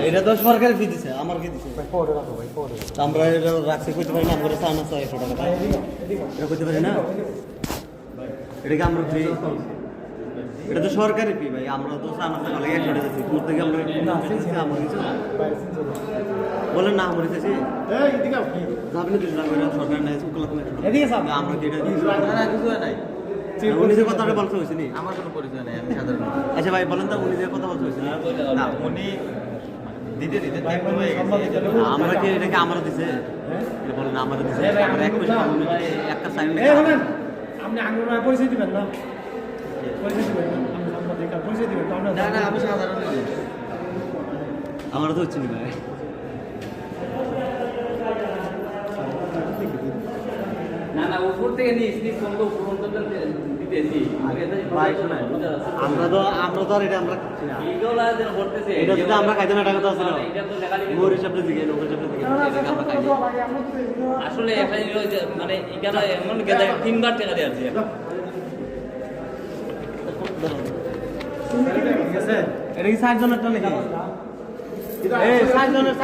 এটা তো সরকারি ফি দিছে, আমার কি দিছে আমরা এটা রাখছি করতে পারি না, আমরা 400 টাকা এটা করতে পারি না, এটা কি আমরা ফ্রি? এটা তো সরকারি ফি ভাই, আমরা তো 400 টাকা লাগে 100 টাকা দিচ্ছি, তোর থেকে আমরা আমার কিছু বলেন না আমার কাছে যাবেন 200 টাকা করে সরকার নাই আমরা কি এটা কিছু নাই। উনি যে কথাটা বলতে হয়েছে নি আমার কোনো পরিচয় নেই, আমি সাধারণ। আচ্ছা ভাই বলেন তো উনি যে কথা বলতে হয়েছে না উনি দিতে দিতে দেখতে হয়ে গেছে। আমরা কি এটাকে আমরা দিছে বলেন আমরা দিছে আমরা এক পয়সা একটা সাইন আপনি আঙ্গুর পরিচয় দিবেন না, পরিচয় দিবেন না, আমি সাংবাদিকটা পরিচয় দিবেন না না আমি সাধারণ। আমরা তো হচ্ছে না ভাই। না না উপর থেকে নিয়ে কোনটা উপর দিতেছি আমরা তো আর এটা আমরা খাচ্ছি না, এইগুলা যেন করতেছে এটা যদি আমরা খাইতে না টাকা তো আছে না, এটা তো লেখালেখি মোর হিসাবে দিকে লোকের হিসাবে দিকে এটাকে আমরা খাই আসলে একটা জিনিস হচ্ছে, মানে এখানে এমন গেলে 3বার টাকা দেওয়া আছে। ঠিক আছে, এটা কি 60 জনের টা নাকি? এই 60 জনের